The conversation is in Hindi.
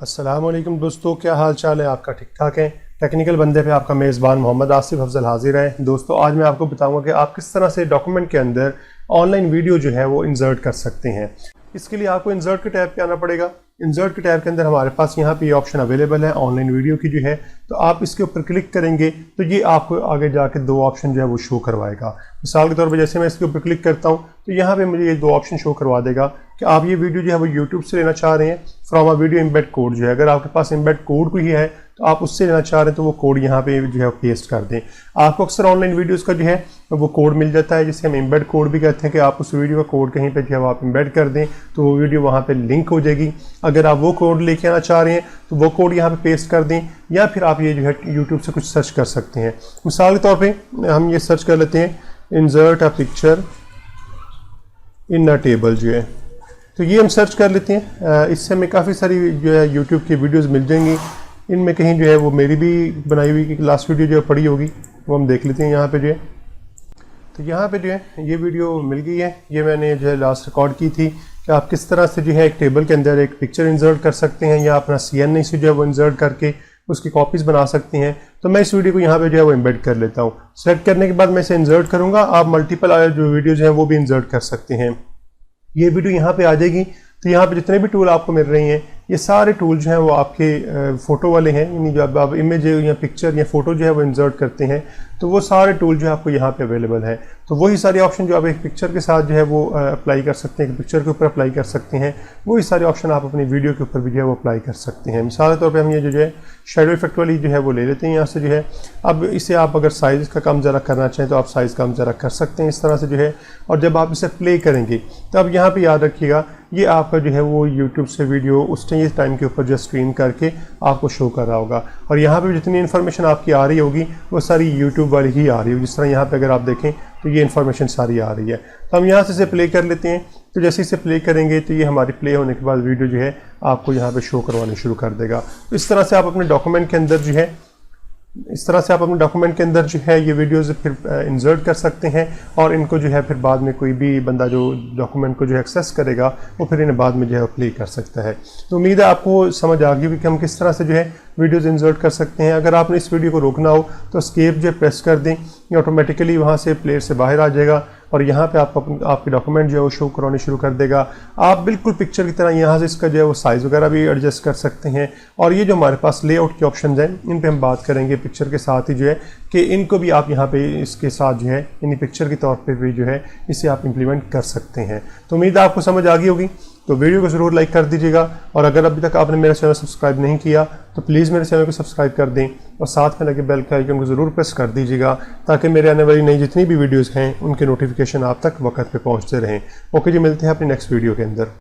अस्सलाम वालेकुम दोस्तों, क्या हाल चाल है आपका? ठीक ठाक है। टेक्निकल बंदे पे आपका मेज़बान मोहम्मद आसिफ अफजल हाजिर है। दोस्तों आज मैं आपको बताऊंगा कि आप किस तरह से डॉक्यूमेंट के अंदर ऑनलाइन वीडियो जो है वो इंसर्ट कर सकते हैं। इसके लिए आपको इंसर्ट के टैब पे आना पड़ेगा। इंसर्ट के टैब के अंदर हमारे पास यहाँ पे ये ऑप्शन अवेलेबल है ऑनलाइन वीडियो की जो है, तो आप इसके ऊपर क्लिक करेंगे तो ये आपको आगे जाके दो ऑप्शन जो है वो शो करवाएगा। मिसाल के तौर पे जैसे मैं इसके ऊपर क्लिक करता हूँ तो यहाँ पे मुझे ये दो ऑप्शन शो करवा देगा कि आप ये वीडियो जो है वो यूट्यूब से लेना चाह रहे हैं from a video embed code जो है। अगर आपके पास एम्बेड कोड कोई है तो आप उससे लेना चाह रहे हैं तो वो कोड यहाँ पे जो है पेस्ट कर दें। आपको अक्सर ऑनलाइन वीडियोस का जो है वो कोड मिल जाता है जिसे हम एम्बेड कोड भी कहते हैं कि आप उस वीडियो का कोड कहीं पे जो है वो आप एम्बेड कर दें तो वो वीडियो वहाँ पे लिंक हो जाएगी। अगर आप वो कोड लेके आना चाह रहे हैं तो वो कोड यहाँ पे पेस्ट कर दें, या फिर आप ये जो है यूट्यूब से कुछ सर्च कर सकते हैं। मिसाल के तौर पर हम ये सर्च कर लेते हैं insert a picture in a table जो है, तो ये हम सर्च कर लेते हैं। इससे हमें काफ़ी सारी जो है यूट्यूब की वीडियोस मिल जाएंगी। इनमें कहीं जो है वो मेरी भी बनाई हुई लास्ट वीडियो जो पड़ी होगी वो हम देख लेते हैं यहाँ पे जो है। तो यहाँ पे जो है ये वीडियो मिल गई है, ये मैंने जो है लास्ट रिकॉर्ड की थी कि आप किस तरह से जो है एक टेबल के अंदर एक पिक्चर इंसर्ट कर सकते हैं या अपना CNA से जो है वो इंसर्ट करके उसकी कॉपीज़ बना सकते हैं। तो मैं इस वीडियो को यहाँ पे जो है वो एम्बेड कर लेता हूँ। सेलेक्ट करने के बाद मैं इसे इंसर्ट करूँगा। आप मल्टीपल जो वीडियोज़ हैं वो भी इंसर्ट कर सकते हैं। ये वीडियो यहाँ पे आ जाएगी। तो यहाँ पे जितने भी टूल आपको मिल रहे हैं ये सारे टूल जो हैं वो आपके फ़ोटो वाले हैं, यानी जब आप इमेज या पिक्चर या फ़ोटो जो है वो इंसर्ट करते हैं तो वो सारे टूल जो है आपको यहाँ पे अवेलेबल है। तो वही सारे ऑप्शन जो आप एक पिक्चर के साथ जो है वो अप्लाई कर सकते हैं, पिक्चर के ऊपर अप्लाई कर सकते हैं, वही सारे ऑप्शन आप अपनी वीडियो के ऊपर भी जो है वो अप्लाई कर सकते हैं। मिसाल के तौर पर हम ये जो है शेडो इफेक्ट वाली जो है वो ले लेते हैं यहाँ से जो है। अब इसे आप अगर साइज़ का कम ज़रा करना चाहें तो आप साइज़ कम ज़रा कर सकते हैं इस तरह से जो है। और जब आप इसे प्ले करेंगे तो अब यहाँ पर याद रखिएगा ये आपका जो है वो यूट्यूब से वीडियो उस टाइम के ऊपर जो स्क्रीन करके आपको शो कर रहा होगा। और यहाँ पे जितनी इन्फॉर्मेशन आपकी आ रही होगी वो सारी यूट्यूब वाली ही आ रही होगी। जिस तरह यहाँ पे अगर आप देखें तो ये इन्फॉर्मेशन सारी आ रही है। तो हम यहाँ से इसे प्ले कर लेते हैं। तो जैसे इसे प्ले करेंगे तो ये हमारी प्ले होने के बाद वीडियो जो है आपको यहाँ पे शो करवाने शुरू कर देगा। तो इस तरह से आप अपने डॉक्यूमेंट के अंदर जो है ये वीडियोज़ फिर इंसर्ट कर सकते हैं और इनको जो है फिर बाद में कोई भी बंदा जो डॉक्यूमेंट को जो है एक्सेस करेगा वो फिर इन्हें बाद में जो है प्ले कर सकता है। तो उम्मीद है आपको समझ आ गई होगी कि हम किस तरह से जो है वीडियोज़ इंसर्ट कर सकते हैं। अगर आपने इस वीडियो को रोकना हो तो एस्केप जो प्रेस कर दें, ये ऑटोमेटिकली वहाँ से प्लेयर से बाहर आ जाएगा और यहाँ पे आपके डॉक्यूमेंट जो है वो शो कराने शुरू कर देगा। आप बिल्कुल पिक्चर की तरह यहाँ से इसका जो है वो साइज़ वगैरह भी एडजस्ट कर सकते हैं। और ये जो हमारे पास लेआउट के ऑप्शन हैं इन पे हम बात करेंगे पिक्चर के साथ ही जो है कि इनको भी आप यहाँ पे इसके साथ जो है यानी पिक्चर के तौर पे भी जो है इसे आप इम्प्लीमेंट कर सकते हैं। तो उम्मीद है आपको समझ आ गई होगी। तो वीडियो को ज़रूर लाइक कर दीजिएगा और अगर अभी तक आपने मेरा चैनल सब्सक्राइब नहीं किया तो प्लीज़ मेरे चैनल को सब्सक्राइब कर दें और साथ में लगे बेल के आइकन को ज़रूर प्रेस कर दीजिएगा ताकि मेरे आने वाली नई जितनी भी वीडियोज़ हैं उनके नोटिफिकेशन आप तक वक्त पे पहुंचते रहें। ओके जी, मिलते हैं अपनी नेक्स्ट वीडियो के अंदर।